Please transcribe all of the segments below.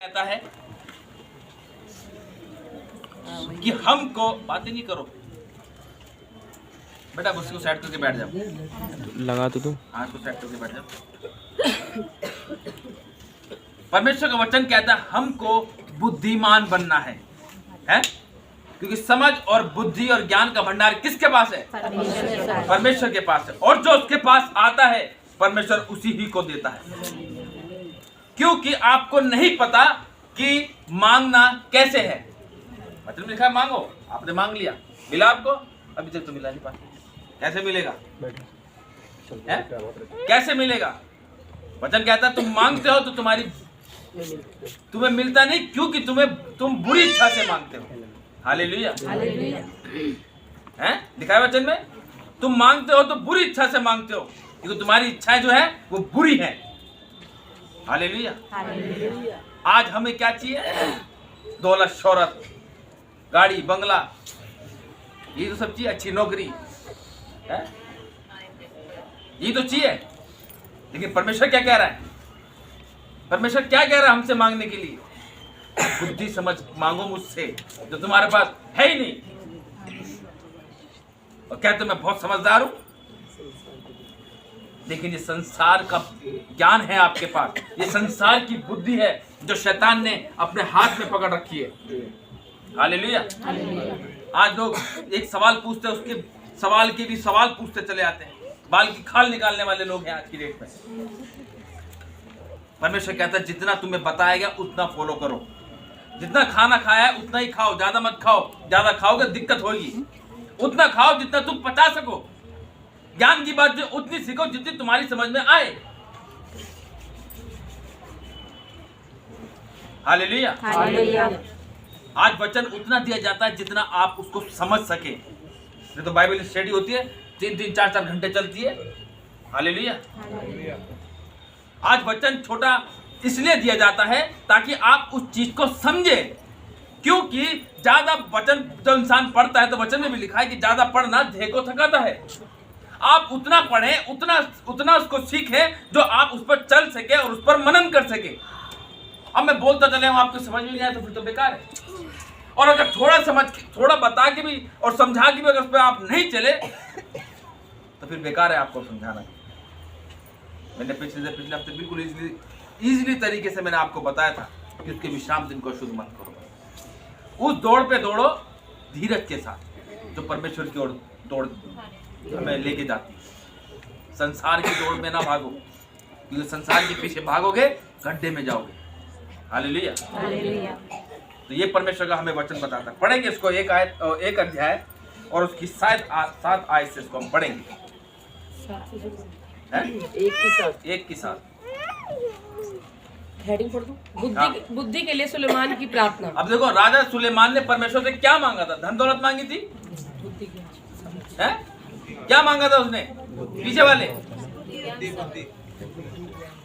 कहता है कि हमको बातें नहीं करो बेटा, बस को सेट करके बैठ जाओ। लगा तो तुम हाँ, इसको सेट करके बैठ जाओ। परमेश्वर का वचन कहता है हमको बुद्धिमान बनना है? क्योंकि समझ और बुद्धि और ज्ञान का भंडार किसके पास है? परमेश्वर के पास है। और जो उसके पास आता है परमेश्वर उसी ही को देता है, क्योंकि आपको नहीं पता कि मांगना कैसे है। मतलब लिखा है मांगो, आपने मांग लिया, मिला आपको? अभी तक तो मिला नहीं पास, कैसे मिलेगा? कैसे मिलेगा? वचन कहता है तुम मांगते हो तो तुम्हें मिलता नहीं, क्योंकि तुम बुरी इच्छा से मांगते हो। हालेलुया। हैं लिखा है वचन में, तुम मांगते हो तो बुरी इच्छा से मांगते हो, क्योंकि तुम्हारी इच्छाएं जो है वो बुरी है। हालेलुया। आज हमें क्या चाहिए? दौलत, शोहरत, गाड़ी, बंगला, ये तो सब चाहिए, अच्छी नौकरी है, ये तो चाहिए। लेकिन परमेश्वर क्या कह रहा है? परमेश्वर क्या कह रहा है हमसे मांगने के लिए? बुद्धि समझ मांगो मुझसे, जो तुम्हारे पास है ही नहीं। और कहते मैं बहुत समझदार हूं, लेकिन ये संसार का ज्ञान है आपके पास, ये संसार की बुद्धि है जो शैतान ने अपने हाथ में पकड़ रखी है। हालेलुया। आज लोग एक सवाल पूछते हैं, उसके सवाल के भी सवाल पूछते चले आते हैं। बाल की खाल निकालने वाले लोग हैं आज की डेट में। परमेश्वर कहता है जितना तुम्हें बताया गया उतना फॉलो करो, जितना खाना खाया है उतना ही खाओ, ज्यादा मत खाओ, ज्यादा खाओगे दिक्कत होगी। उतना खाओ जितना तुम पचा सको। ज्ञान की बात जो उतनी सीखो जितनी तुम्हारी समझ में आए। हालेलुया। आज वचन उतना दिया जाता है जितना आप उसको समझ सके। नहीं तो बाइबल स्टडी होती है 3-3, 4-4 घंटे चलती है। हालेलुया। आज वचन छोटा इसलिए दिया जाता है ताकि आप उस चीज को समझे, क्योंकि ज्यादा वचन जब इंसान पढ़ता है तो वचन में भी लिखा है कि ज्यादा पढ़ना देह को थकाता है। आप उतना पढ़ें, उतना उसको सीखें जो आप उस पर चल सके और उस पर मनन कर सके। अब मैं बोलता चले हूं, आपको समझ में नहीं आया तो फिर तो बेकार है। और अगर थोड़ा बता के भी और समझा के भी अगर उस पर आप नहीं चले तो फिर बेकार है आपको समझाना। मैंने पिछले हफ्ते बिल्कुल इजीली तरीके से मैंने आपको बताया था कि उसके विश्राम दिन को शुद्ध मत करो। उस दौड़ पे दौड़ो धीरज के साथ, जो परमेश्वर की ओर दौड़ हमें लेके जाती है। संसार की दौड़ में ना भागो, क्योंकि संसार के पीछे भागोगे गड्ढे में जाओगे। हालेलुया। तो ये परमेश्वर का हमें वचन बताता है। पढ़ेंगे इसको एक अध्याय और उसकी 7 आयत से इसको हम पढ़ेंगे एक की साथ। हेडिंग पढ़ दूं। बुद्धि के लिए सुलेमान की प्रार्थना। अब देखो, राजा सुलेमान ने परमेश्वर से क्या मांगा था? धन दौलत मांगी थी? क्या मांगा था उसने? पीछे वाले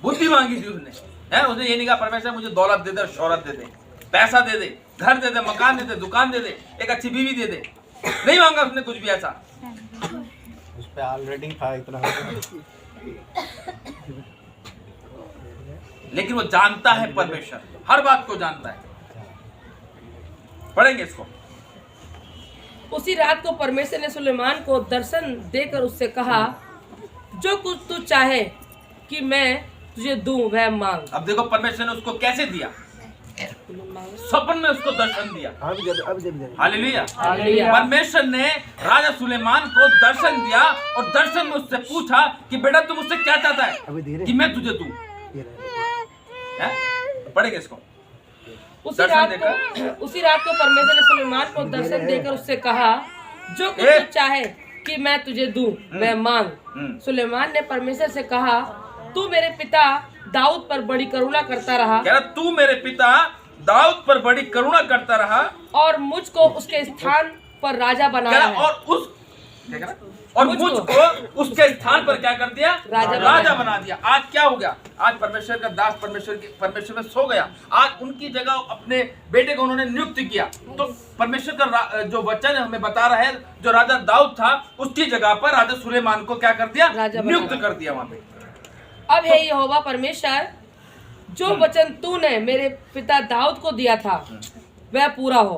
बुद्धि मांगी थी उसने। उसने ये नहीं कहा परमेश्वर मुझे दौलत दे दे, शोहरत दे दे, पैसा दे दे, घर दे दे, मकान दे दे, दुकान दे दे, एक अच्छी बीवी दे दे। नहीं मांगा उसने कुछ भी ऐसा। उस पे ऑलरेडी था इतना। लेकिन वो जानता है, परमेश्वर हर बात को जानता है। पढ़ेंगे इसको। उसी रात को परमेश्वर ने सुलेमान को दर्शन देकर उससे कहा, जो कुछ तू चाहे कि मैं तुझे दूं वह मांग। अब देखो परमेश्वर ने उसको कैसे दिया? स्वप्न में उसको दर्शन दिया। हालेलुया। परमेश्वर ने राजा सुलेमान को दर्शन दिया और दर्शन में उससे पूछा कि बेटा तुम मुझसे क्या चाहता है कि मैं तुझे दूं? पढ़ेंगे इसको। उसी रात को परमेश्वर ने सुलेमान को दर्शन देकर उससे कहा, जो कुछ तू चाहे कि मैं तुझे दूं वह मांग। सुलेमान ने परमेश्वर से कहा, तू मेरे पिता दाऊद पर बड़ी करुणा करता रहा। तू मेरे पिता दाऊद पर बड़ी करुणा करता रहा और मुझको उसके स्थान पर राजा बनाया है। और मुझको उसके स्थान पर क्या कर दिया? राजा बना दिया। आज क्या हो गया? आज परमेश्वर का दास परमेश्वर में सो गया। आज उनकी जगह अपने बेटे को उन्होंने नियुक्त किया। तो परमेश्वर का जो वचन हमें बता रहा है, जो राजा दाऊद था उसकी जगह पर राजा सुलेमान को क्या कर दिया? नियुक्त कर दिया वहां पे। अब हे यहोवा परमेश्वर, जो वचन तूने मेरे पिता दाऊद को दिया था वह पूरा हो।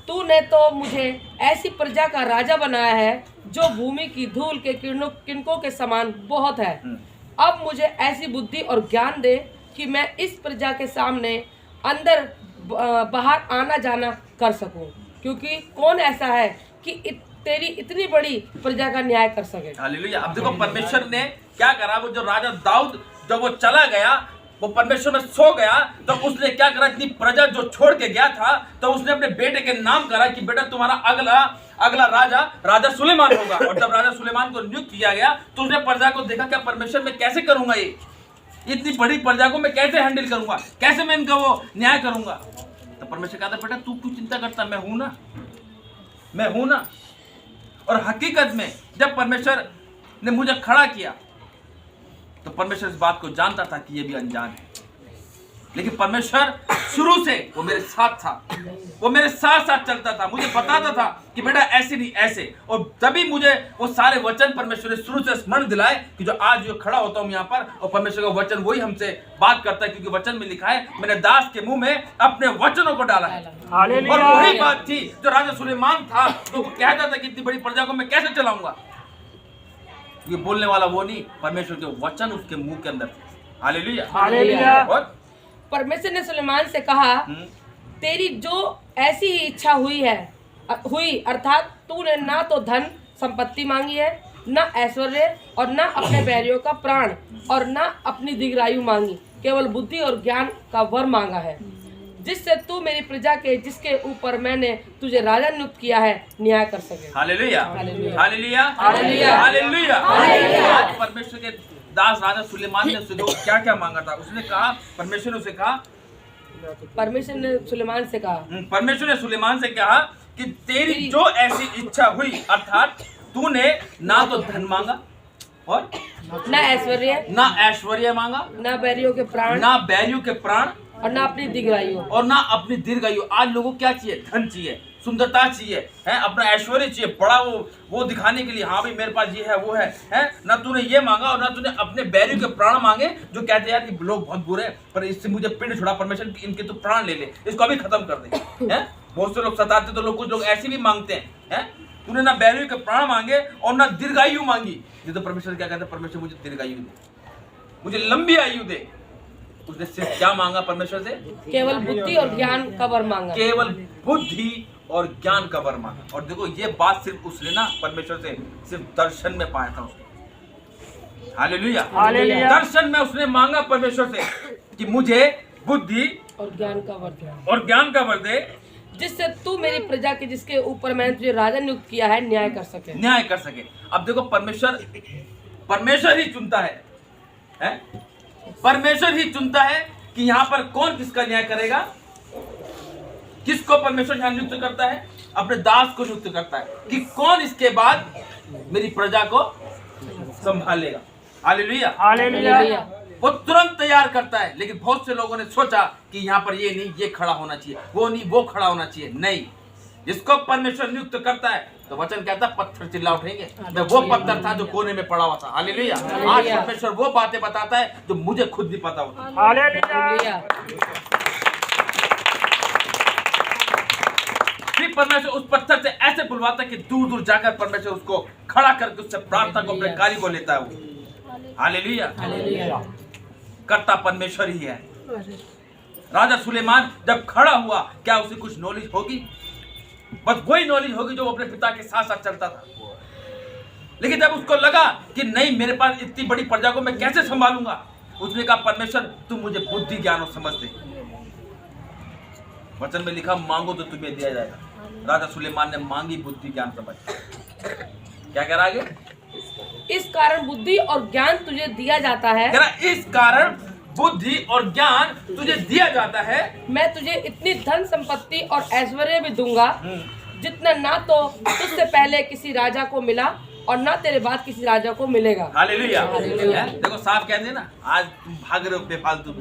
तूने तो मुझे ऐसी प्रजा का राजा बनाया है जो भूमि की धूल के किरणों के समान बहुत है। अब मुझे ऐसी बुद्धि और ज्ञान दे कि मैं इस प्रजा के सामने अंदर बाहर आना जाना कर सकूं, क्योंकि कौन ऐसा है कि तेरी इतनी बड़ी प्रजा का न्याय कर सके। हालेलुया। अब देखो परमेश्वर ने क्या करा, वो जो राजा दाऊद जब वो चला गया, वो परमेश्वर में सो गया, तो उसने क्या करा, इतनी प्रजा जो छोड़ के गया था, तो उसने अपने बेटे के नाम करा कि बेटा तुम्हारा अगला राजा सुलेमान होगा। और जब राजा सुलेमान को नियुक्त किया गया तो उसने प्रजा को देखा, क्या परमेश्वर मैं कैसे करूंगा, ये इतनी बड़ी प्रजा को मैं कैसे हैंडल करूंगा, कैसे मैं इनका वो न्याय करूंगा। तो परमेश्वर कहता बेटा तू क्यों चिंता करता, मैं हूं ना। और हकीकत में जब परमेश्वर ने मुझे खड़ा किया तो परमेश्वर इस बात को जानता था कि ये भी अनजान है, लेकिन परमेश्वर शुरू से वो मेरे साथ था, वो मेरे साथ चलता था, मुझे बताता था कि बेटा ऐसे नहीं ऐसे। और तभी मुझे वो सारे वचन परमेश्वर ने शुरू से स्मरण दिलाए कि जो आज जो खड़ा होता हूं यहाँ पर, और परमेश्वर का वचन वही हमसे बात करता है, क्योंकि वचन में लिखा है मैंने दास के मुंह में अपने वचनों को डाला है। और वही बात थी जो राजा सुलेमान था, तो कहता था कि इतनी बड़ी प्रजा को मैं कैसे चलाऊंगा। ये बोलने वाला वो नहीं, परमेश्वर के वचन उसके मुंह के अंदर थे। हालेलुया। और परमेश्वर ने सुलेमान से कहा, तेरी जो ऐसी ही इच्छा हुई अर्थात तूने ना तो धन संपत्ति मांगी है, ना ऐश्वर्य, और ना अपने बैरियों का प्राण, और ना अपनी दीर्घायु मांगी, केवल बुद्धि और ज्ञान का वर मांगा है, जिससे तू मेरी प्रजा के जिसके ऊपर मैंने तुझे राजा नियुक्त किया है न्याय कर सके। Hallelujah. Hallelujah. Hallelujah. Hallelujah. Hallelujah. आज परमेश्वर के दास राजा सुलेमान ने उससे क्या क्या मांगा था, उसने कहा, परमेश्वर ने सुलेमान से कहा कि तेरी जो ऐसी इच्छा हुई, अर्थात तूने ना तो धन मांगा और ना ऐश्वर्य मांगा, ना बैरियों के प्राण, और ना अपनी दीर्घायु। आज लोगों को क्या चाहिए, धन चाहिए, सुंदरता चाहिए, है अपना ऐश्वर्य चाहिए, बड़ा वो दिखाने के लिए, हाँ भाई मेरे पास ये है वो है ना तूने ये मांगा, और ना तूने अपने बैरियों के प्राण मांगे, जो कहते हैं यार ये लोग बहुत बुरे हैं पर इससे मुझे पिंड छुड़ा परमेश्वर, इनके तो प्राण ले इसको अभी खत्म कर दे। हैं बहुत से लोग सताते, तो लोग कुछ लोग ऐसे भी मांगते हैं। तूने ना बैरियों के प्राण मांगे और ना दीर्घायु मांगी। ये तो परमेश्वर क्या कहते हैं, परमेश्वर मुझे दीर्घायु दे, मुझे लंबी आयु दे। उसने सिर्फ क्या मांगा परमेश्वर से, केवल बुद्धि और ज्ञान का वर मांगा, केवल बुद्धि और ज्ञान का वर मांगा। और देखो ये बात सिर्फ उसने ना परमेश्वर से सिर्फ दर्शन में पाया था उसने। हालेलुया। दर्शन में उसने मांगा परमेश्वर से कि मुझे बुद्धि और ज्ञान का वर दे, जिससे तू मेरी प्रजा के जिसके ऊपर मैंने तुझे राजा नियुक्त किया है न्याय कर सके। अब देखो परमेश्वर ही चुनता है? परमेश्वर ही चुनता है कि यहाँ पर कौन किसका न्याय करेगा। किसको परमेश्वर यहाँ नियुक्त करता है, अपने दास को नियुक्त करता है कि कौन इसके बाद मेरी प्रजा को संभालेगा। हालेलुया। हालेलुया। वो तुरंत तैयार करता है, लेकिन बहुत से लोगों ने सोचा कि यहाँ पर ये नहीं, ये खड़ा होना चाहिए, वो नहीं, वो खड़ा होना चाहिए। नहीं, जिसको परमेश्वर नियुक्त करता है तो वचन कहता है पत्थर चिल्ला उठेंगे। मैं वो पत्थर था जो कोने में पड़ा हुआ था। हालेलुया। आज परमेश्वर वो बातें बताता है जो मुझे खुद भी पता होता है। हालेलुया। फिर परमेश्वर उस पत्थर से ऐसे बुलवाता है कि दूर दूर जाकर परमेश्वर उसको खड़ा करके उससे प्रार्थना को, अपने कार्य को लेता है। हालेलुया। करता परमेश्वर ही है। राजा सुलेमान जब खड़ा हुआ, क्या उसे कुछ नॉलेज होगी? बस वही नॉलेज होगी जो अपने पिता के साथ साथ चलता था। लेकिन जब उसको लगा कि नहीं, मेरे पास इतनी बड़ी प्रजा को मैं कैसे संभालूंगा, उसने कहा परमेश्वर तुम मुझे बुद्धि ज्ञान और समझ दे। वचन में लिखा मांगो तो तुम्हें दिया जाएगा। राजा सुलेमान ने मांगी बुद्धि ज्ञान समझ। क्या कह रहा आगे? इस कारण बुद्धि और ज्ञान तुझे दिया जाता है। इस कारण बुद्धि और ज्ञान तुझे दिया जाता है। मैं तुझे इतनी धन संपत्ति और ऐश्वर्य भी दूंगा जितना ना तो तुझसे पहले किसी राजा को मिला और ना तेरे बाद किसी राजा को मिलेगा। हालेलुया। देखो साफ कहते हैं ना, आज तुम भाग रहे हो बेफालतू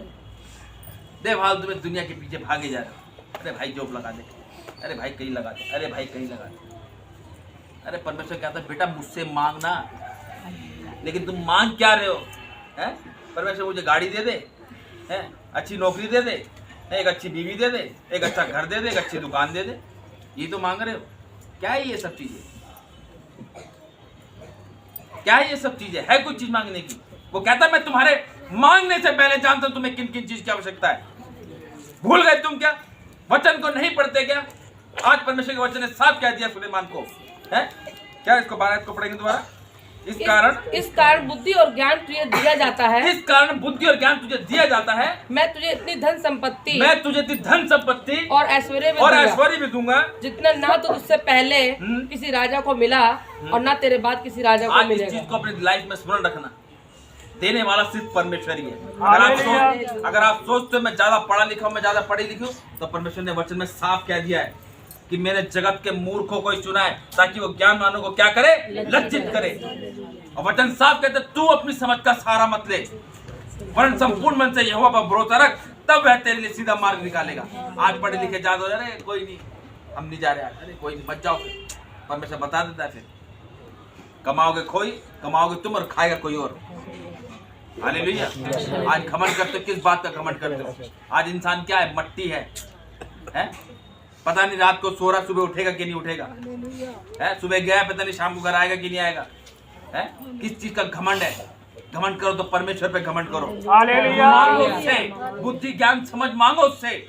में दुनिया के पीछे भागे जा रहे हो। अरे भाई जॉब लगा दे, अरे भाई कहीं लगा दे, अरे भाई कहीं लगा दे। अरे परमेश्वर कहता है बेटा मुझसे मांगना, लेकिन तुम मांग क्या रहे हो? हैं? परमेश्वर मुझे गाड़ी दे दे, हैं? अच्छी नौकरी दे दे, एक अच्छी बीवी दे दे, एक अच्छा घर दे दे, एक अच्छी दुकान दे दे। ये तो मांग रहे हो। क्या है ये सब चीजें? क्या है ये सब चीजें? है कुछ चीज मांगने की? वो कहता मैं तुम्हारे मांगने से पहले जानता हूं तुम्हें किन किन चीज की आवश्यकता है। भूल गए तुम क्या? वचन को नहीं पढ़ते क्या? आज परमेश्वर के वचन ने साफ कह दिया सुलेमान को, है क्या? इसको 12 को पढ़ेंगे दोबारा। इस कारण बुद्धि और ज्ञान तुझे दिया जाता है। इस कारण बुद्धि और ज्ञान तुझे दिया जाता है। मैं तुझे इतनी धन संपत्ति और ऐश्वर्य भी दूंगा जितना ना तो तुझसे पहले किसी राजा को मिला और ना तेरे बाद किसी राजा को मिलेगा। इस चीज को अपनी लाइफ में स्मरण रखना, देने वाला सिर्फ परमेश्वर ही है। अगर आप सोचते हो मैं ज्यादा पढ़ा लिखा हूं, मैं ज्यादा पढ़ी लिखी हूं, तो परमेश्वर ने वचन में साफ कह दिया है कि मैंने जगत के मूर्खों को ही चुना है ताकि वो ज्ञानवानों को क्या करे? लज्जित करे। और वचन साफ कहते तू अपनी समझ का सहारा मत ले, वरन संपूर्ण मन से यहोवा पर भरोसा रख, तब वह तेरे लिए सीधा मार्ग निकालेगा। आज पढ़े लिखे ज्यादा हो जा रहे, कोई नहीं हम नहीं जा रहे, अरे कोई नहीं मत जाओ, फिर परमेश्वर बता देता है फिर कमाओगे खोई, कमाओगे तुम और खाएगा कोई और। हालेलुया। आज घमंड करते हो, किस बात का घमंड करते हो? आज इंसान क्या है? मट्टी है? पता नहीं रात को सो रहा, सुबह उठेगा कि नहीं उठेगा, है? सुबह गया पता नहीं शाम को घर आएगा कि नहीं आएगा, है? किस चीज का घमंड है? घमंड करो तो परमेश्वर पे घमंड करो। मांगो उससे, बुद्धि ज्ञान समझ मांगो उससे,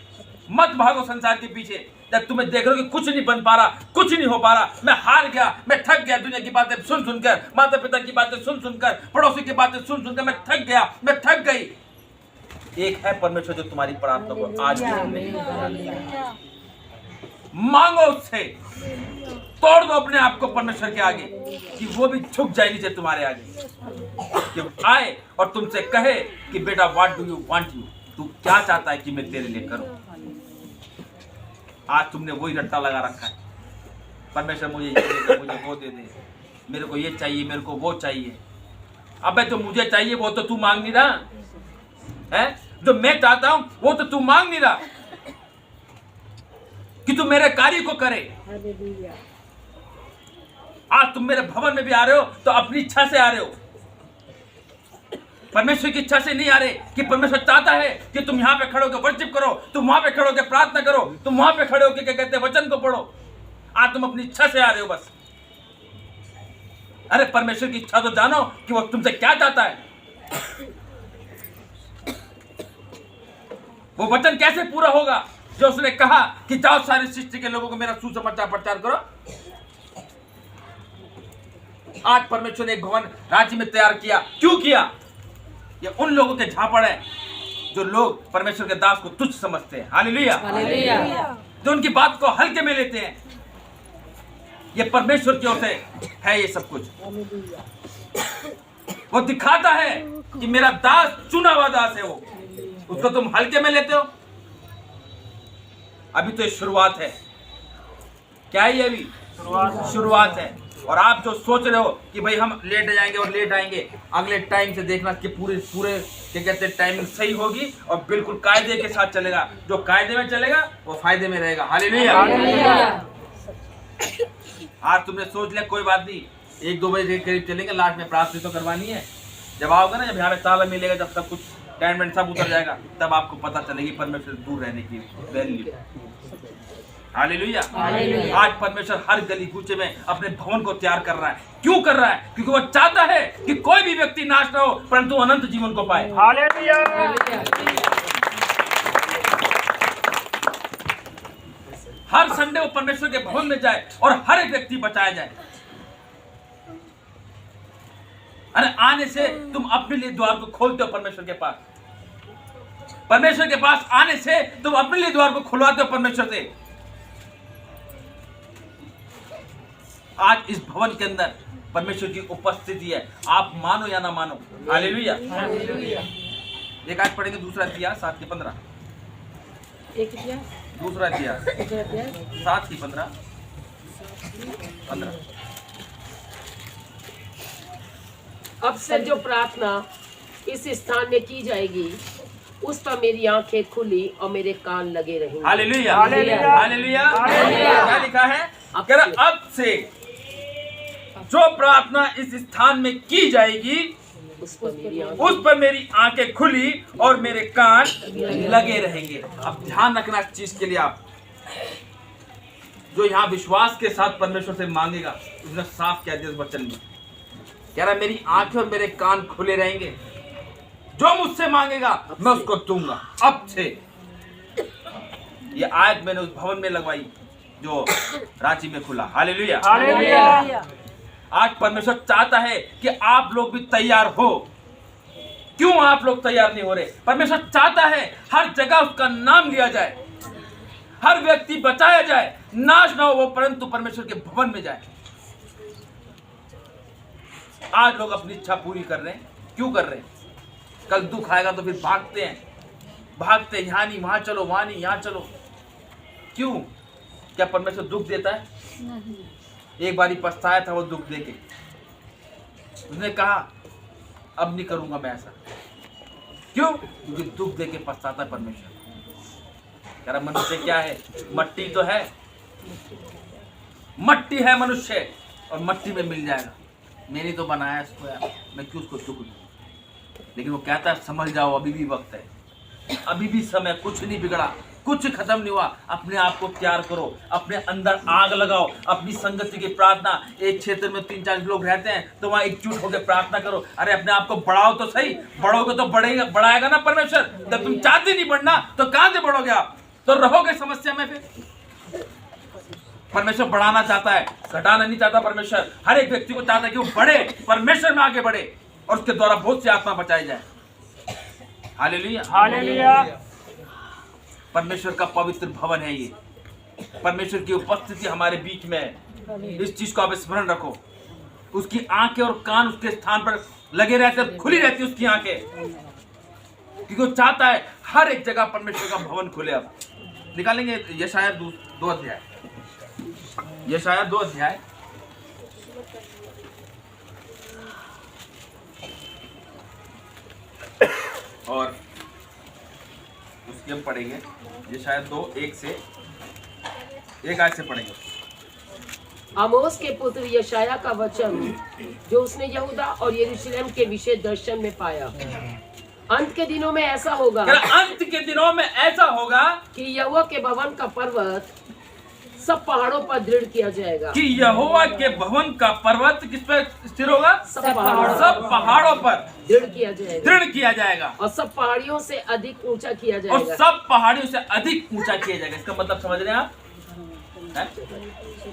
मत भागो संसार के पीछे। जब तुम्हें देख रहे हो कि कुछ नहीं बन पा रहा, कुछ नहीं हो पा रहा, मैं हार गया, मैं थक गया, दुनिया की बातें सुन सुनकर, माता पिता की बातें सुन सुनकर, पड़ोसी की बातें सुन सुनकर मैं थक गया, मैं थक गई। एक है परमेश्वर जो तुम्हारी प्रार्थना को आज मांगो उससे, तोड़ दो अपने आप को परमेश्वर के आगे कि वो भी झुक जाए नीचे तुम्हारे आगे, कि आए और तुमसे कहे कि बेटा what do you want you, तू क्या चाहता है कि मैं तेरे लिए करूं। आज तुमने वही रट्टा लगा रखा है, परमेश्वर मुझे ये दे दे, मुझे वो दे दे, मेरे को ये चाहिए, मेरे को वो चाहिए। अबे जो मुझे चाहिए वो तो तू मांग नहीं रहा है, जो मैं चाहता हूं वो तो तू मांग नहीं रहा कि तू मेरे कार्य को करे। आज तुम मेरे भवन में भी आ रहे हो तो अपनी इच्छा से आ रहे हो, परमेश्वर की इच्छा से नहीं आ रहे कि परमेश्वर चाहता है कि तुम यहाँ पे खड़े होकर वर्शिप करो, तुम वहां पे खड़े होकर प्रार्थना करो, तुम वहां पे खड़े होकर क्या कहते हैं वचन को पढ़ो। आज तुम अपनी इच्छा से आ रहे हो बस। अरे परमेश्वर की इच्छा तो जानो कि वो तुमसे क्या चाहता है। वो वचन कैसे पूरा होगा जो उसने कहा कि जाओ सारी सृष्टि के लोगों को मेरा सुसमाचार प्रचार करो। आज परमेश्वर ने एक भवन राज्य में तैयार किया, क्यों किया? ये उन लोगों के झापड़ है जो लोग परमेश्वर के दास को तुच्छ समझते हैं। हालेलुया, जो उनकी बात को हल्के में लेते हैं। ये परमेश्वर की ओर से है ये सब कुछ। वो दिखाता है कि मेरा दास चुना हुआ दास है, वो उसको तुम हल्के में लेते हो। अभी तो ये शुरुआत है। क्या है ये? अभी शुरुआत है। और आप जो सोच रहे हो कि भाई हम लेट जाएंगे और लेट आएंगे, अगले टाइम से देखना कि पूरे क्या कहते हैं टाइमिंग सही होगी और बिल्कुल कायदे के साथ चलेगा। जो कायदे में चलेगा वो फायदे में रहेगा। हालेलुया। आज तुमने सोच लिया कोई बात नहीं, 1-2 बजे के करीब चलेंगे, लास्ट में प्रार्थना तो करवानी है। जब आओगे ना, जब यहाँ पे ताला मिलेगा, जब सब कुछ टेंट सब उतर जाएगा, तब आपको पता चलेगी परमेश्वर दूर रहने की वैल्यू। हालेलुया। आज परमेश्वर हर गली कूचे में अपने भवन को तैयार कर रहा है। क्यों कर रहा है? क्योंकि वो चाहता है कि कोई भी व्यक्ति नाश ना हो परंतु अनंत जीवन को पाए। हालेलुया। हर संडे वो परमेश्वर के भवन में जाए और हर एक व्यक्ति बचाया जाए। अरे आने से तुम अपने लिए द्वार को खोलते हो परमेश्वर के पास। परमेश्वर के पास आने से तुम अपने लिए द्वार को खुलवाते हो परमेश्वर से। आज इस भवन के अंदर परमेश्वर की उपस्थिति है, आप मानो या ना मानो। हालेलुया। एक आज पढ़ेंगे दूसरा इतिहास 7:15। दूसरा इतिहास 7:15। अब से जो प्रार्थना इस स्थान में की जाएगी उस पर मेरी आंखें खुली और मेरे कान लगे रहेंगे। हालेलुया। हालेलुया। क्या लिखा है? अब से जो प्रार्थना इस स्थान में की जाएगी उस पर मेरी उस पर मेरी आंखें खुली और मेरे कान लगे रहेंगे। अब ध्यान रखना इस चीज के लिए, आप जो यहाँ विश्वास के साथ परमेश्वर से मांगेगा, उसने साफ कह दिया इस वचन में, कह रहा मेरी आंखें और मेरे कान खुले रहेंगे, जो मुझसे मांगेगा मैं उसको दूंगा। अब से ये आयत मैंने उस भवन में लगवाई जो रांची में खुला। Hallelujah, hallelujah. आज परमेश्वर चाहता है कि आप लोग भी तैयार हो। क्यों आप लोग तैयार नहीं हो रहे? परमेश्वर चाहता है हर जगह उसका नाम लिया जाए, हर व्यक्ति बचाया जाए, नाश ना हो वो, परंतु परमेश्वर के भवन में जाए। आज लोग अपनी इच्छा पूरी कर रहे हैं। क्यों कर रहे हैं? कल दुख आएगा तो फिर भागते हैं, यहाँ नहीं वहां चलो, वहां नहीं यहाँ चलो। क्यों? क्या परमेश्वर दुख देता है? नहीं। एक बारी पछताया था वो दुख देके, उसने कहा अब नहीं करूंगा मैं ऐसा। क्यों? क्योंकि दुख देके पछताता है परमेश्वर। कह रहा मनुष्य क्या है? मट्टी तो है, मट्टी है मनुष्य, और मट्टी में मिल जाएगा। मैंने तो बनाया इसको यार, मैं क्यों उसको दुख दूं? लेकिन वो कहता है समझ जाओ अभी भी वक्त है, अभी भी समय, कुछ नहीं बिगड़ा, कुछ खत्म नहीं हुआ। अपने आप को तैयार करो, अपने अंदर आग लगाओ, अपनी संगति की प्रार्थना। एक क्षेत्र में 3-4 लोग रहते हैं तो वहां एकजुट होकर प्रार्थना करो। अरे अपने आप को बढ़ाओ तो सही, बढ़ोगे तो बढ़ेगा, बढ़ाएगा ना परमेश्वर। जब तुम चाहते नहीं बढ़ना तो कहां से बढ़ोगे? आप तो रहोगे समस्या में। फिर परमेश्वर बढ़ाना चाहता है, घटाना नहीं चाहता परमेश्वर। हर एक व्यक्ति को चाहता है कि वो बढ़े, परमेश्वर में आगे बढ़े और उसके द्वारा बहुत सी आत्मा बचाई जाए। Hallelujah, hallelujah. परमेश्वर का पवित्र भवन है ये, परमेश्वर की उपस्थिति हमारे बीच में है। इस चीज को आप स्मरण रखो। उसकी आंखें और कान उसके स्थान पर लगे रहते, खुली रहती उसकी आंखें, क्योंकि वो चाहता है हर एक जगह परमेश्वर का भवन खुले। अब निकालेंगे यशाया 2 अध्याय, यशाया 2 अध्याय और उसके हम पढ़ेंगे। ये शायद 2:1 से 1 आयत से पढ़ेंगे। आमोस के पुत्र यशाया का वचन जो उसने यहूदा और यरूशलेम के विषय दर्शन में पाया। अंत के दिनों में ऐसा होगा, अंत के दिनों में ऐसा होगा कि यहोवा के भवन का पर्वत सब पहाड़ों पर दृढ़ किया जाएगा। कि यहोवा के भवन का पर्वत किस पर स्थिर होगा? सब पहाड़ों पर दृढ़ किया जाएगा, दृढ़ किया जाएगा, और सब पहाड़ियों से अधिक ऊंचा किया और जाएगा। सब पहाड़ियों से अधिक ऊंचा किया जाएगा। इसका मतलब समझ रहे हैं आप?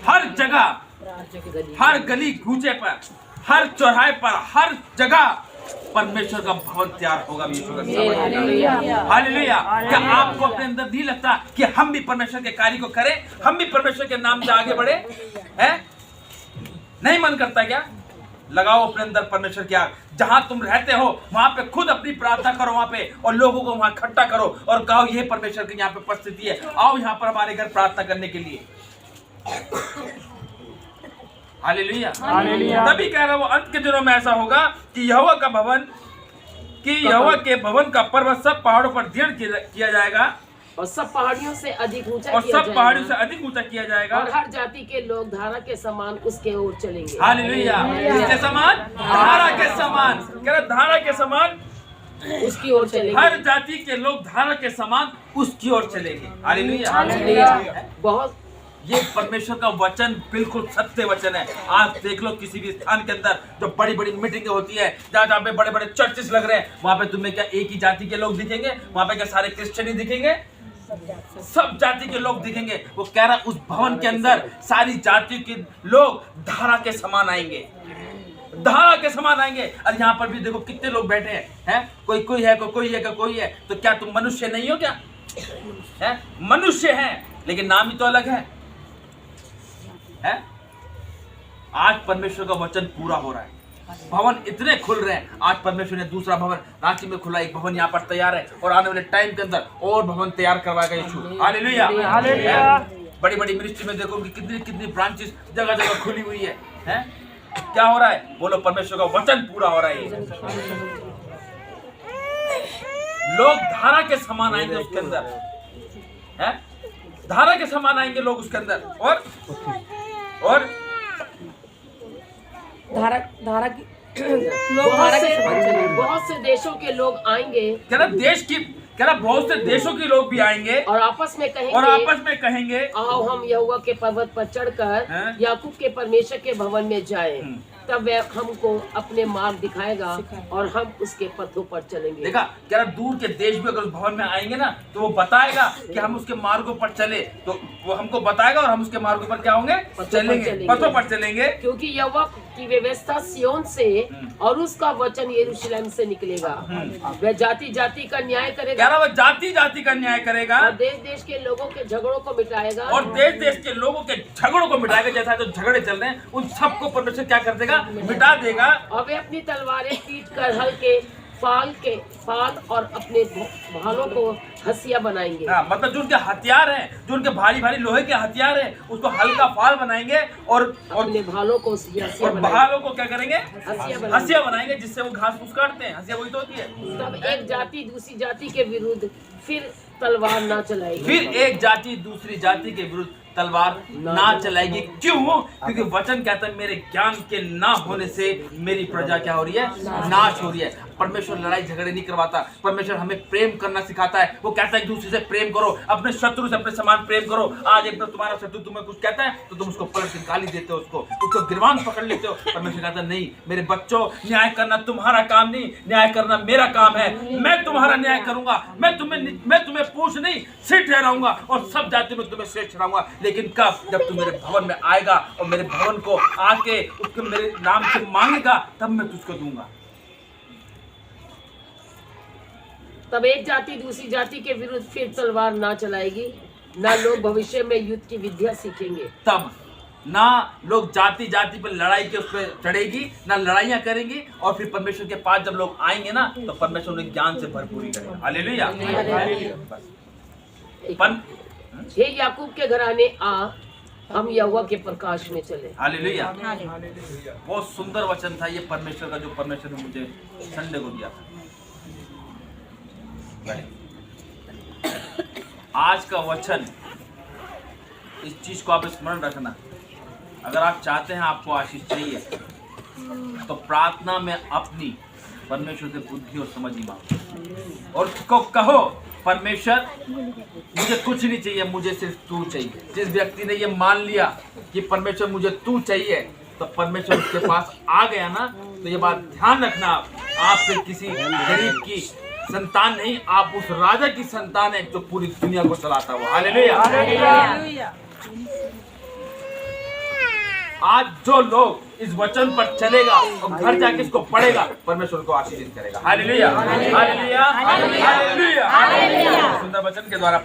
हर जगह, हर गली कूचे पर, हर चौराहे पर, हर जगह परमेश्वर का भवन तैयार होगा। हालेलुया। क्या आपको अपने अंदर नहीं लगता कि हम भी परमेश्वर के कार्य को करें, हम भी परमेश्वर के नाम से आगे बढ़े? हैं? नहीं मन करता क्या? लगाओ अपने अंदर परमेश्वर की आग। जहां तुम रहते हो वहां पे खुद अपनी प्रार्थना करो वहां पे, और लोगों को वहां इकट्ठा करो और कहो ये परमेश्वर की यहाँ पे उपस्थिति है, आओ यहाँ पर हमारे घर प्रार्थना करने के लिए। Hallelujah, hallelujah. तभी कह रहा वो अंत के दिनों में ऐसा होगा कि यहोवा का भवन, कि यहोवा के भवन का पर्वत सब पहाड़ों पर दृढ़ किया जाएगा, और सब पहाड़ियों से अधिक ऊंचा और किया सब पहाड़ियों से अधिक ऊंचा किया जाएगा, और हर जाति के लोग धारा के समान उसके ओर चलेंगे। हालेलुया। किसके समान? धारा के समान। कह रहा धारा के समान उसकी ओर चलेंगे। हर जाति के लोग धारा के समान उसकी ओर चलेंगे। हालेलुया। बहुत ये परमेश्वर का वचन बिल्कुल सत्य वचन है। आज देख लो किसी भी स्थान के अंदर जो बड़ी बड़ी मीटिंगें होती है, जहाँ पे बड़े बड़े चर्चेस लग रहे हैं, वहां पे तुम्हें क्या एक ही जाति के लोग दिखेंगे? वहां पे क्या सारे क्रिश्चियन ही दिखेंगे? सब जाति के लोग दिखेंगे। वो कह रहा उस भवन के अंदर सारी जाति के लोग धारा के समान आएंगे, धारा के समान आएंगे। और यहाँ पर भी देखो कितने लोग बैठे हैं, कोई कोई है, कोई है। तो क्या तुम मनुष्य नहीं हो क्या? है मनुष्य हैं, लेकिन नाम ही तो अलग है। आज परमेश्वर का वचन पूरा हो रहा है, भवन इतने खुल रहे हैं। आज परमेश्वर ने दूसरा भवन रांची में खुला, एक भवन यहाँ पर तैयार है, और आने वाले टाइम के अंदर और भवन तैयार करवाएगा यीशु। Hallelujah, hallelujah. बड़ी बड़ी मिनिस्ट्री में देखो कि कितनी कितनी ब्रांचेस जगह जगह खुली हुई है। क्या हो रहा है? बोलो परमेश्वर का वचन पूरा हो रहा है। लोग धारा के समान आएंगे उसके अंदर, धारा के समान आएंगे लोग उसके अंदर। और धारा की लोग भारत के बहुत से देशों के लोग आएंगे कह रहा देश की, कह रहा बहुत से देशों के लोग भी आएंगे और आपस में कहेंगे आओ हम यहोवा के पर्वत पर चढ़कर याकूब के परमेश्वर के भवन में जाएं। तब वह हमको अपने मार्ग दिखाएगा और हम उसके पथों पर चलेंगे। देखा, कह रहा दूर के देश भी अगर उस भवन में आएंगे ना तो वो बताएगा कि हम उसके मार्गों पर चले, तो वो हमको बताएगा और हम उसके मार्गों पर क्या होंगे, चलेंगे, पथों पर चलेंगे। क्योंकि यहोवा की व्यवस्था सिय्योन से और उसका वचन यरूशलेम से निकलेगा। वह जाति जाति का न्याय करेगा। कह रहा वह जाति जाति का न्याय करेगा और देश देश के लोगों के झगड़ों को मिटाएगा। और देश देश के लोगों के झगड़ों को मिटाएगा। जैसा जो झगड़े चल रहे हैं उन सबको परमेश्वर क्या कर देगा, मिटा देगा। और वे अपनी तलवारें पीट कर हल्के फाल और अपने भालों को हसिया बनाएंगे। मतलब जो उनके हथियार हैं, जो उनके भारी भारी लोहे के हथियार हैं, उसको हल्का फाल बनाएंगे और अपने भालों को भालों को क्या करेंगे, हसिया बनाएंगे, जिससे वो घास फूस काटते हैं। हसिया वही तो होती है। तब एक जाति दूसरी जाति के विरुद्ध फिर तलवार ना चलाएगी। फिर एक जाति दूसरी जाति के विरुद्ध तलवार ना चलाएगी। क्यों? क्योंकि वचन कहता है मेरे ज्ञान के ना होने से मेरी प्रजा क्या हो रही है, नाश हो रही है। परमेश्वर लड़ाई झगड़े नहीं करवाता। परमेश्वर हमें प्रेम करना सिखाता है। वो कहता है एक दूसरे से प्रेम करो, अपने शत्रु से अपने समान प्रेम करो। आज एक तुम्हारा शत्रु तुम्हें कुछ कहता है तो तुम उसको पलट के गाली देते हो, उसको गिरवान पकड़ लेते हो। परमेश्वर कहता है नहीं मेरे बच्चों, न्याय करना तुम्हारा काम नहीं, न्याय करना मेरा काम है। मैं तुम्हारा न्याय करूंगा। मैं तुम्हें पूछ नहीं सिर ठहराऊंगा और सब जाति में तुम्हें श्रेष्ठ ठहराऊंगा। लेकिन कब? जब तू मेरे भवन में आएगा और मेरे भवन को आके उसको मेरे नाम से मांगेगा, तब मैं तुझको दूंगा। तब एक जाति दूसरी जाति के विरुद्ध फिर तलवार ना चलाएगी, ना लोग भविष्य में युद्ध की विद्या सीखेंगे। तब ना लोग जाति जाति पर लड़ाई के उस पर चढ़ेगी, ना लड़ाइयां करेंगी। और फिर परमेश्वर के पास जब लोग आएंगे ना तो परमेश्वर उन्हें ज्ञान से भरपूरी करेगा। हालेलुया। हे याकूब के घराने आ, हम यहोवा के प्रकाश में चले। हालेलुया। बहुत सुंदर वचन था ये परमेश्वर का, जो परमेश्वर ने मुझे संडे को दिया था। आज का वचन, इस चीज को आप स्मरण रखना। अगर आप चाहते हैं आपको आशीष चाहिए तो प्रार्थना में अपनी परमेश्वर से बुद्धि और समझ ही मांगो और उसको कहो परमेश्वर मुझे कुछ नहीं चाहिए, मुझे सिर्फ तू चाहिए। जिस व्यक्ति ने ये मान लिया कि परमेश्वर मुझे तू चाहिए तो परमेश्वर उसके पास आ गया ना, तो ये बात ध्यान रखना, आप फिर किसी गरीब की संतान नहीं, आप उस राजा की संतान है जो पूरी दुनिया को चलाता हुआ। हालेलुया। आज जो लोग इस वचन पर चलेगा और घर जाके इसको पढ़ेगा, परमेश्वर को आशीषित करेगा। हालेलुया। हालेलुया। हालेलुया। सुंदर वचन के द्वारा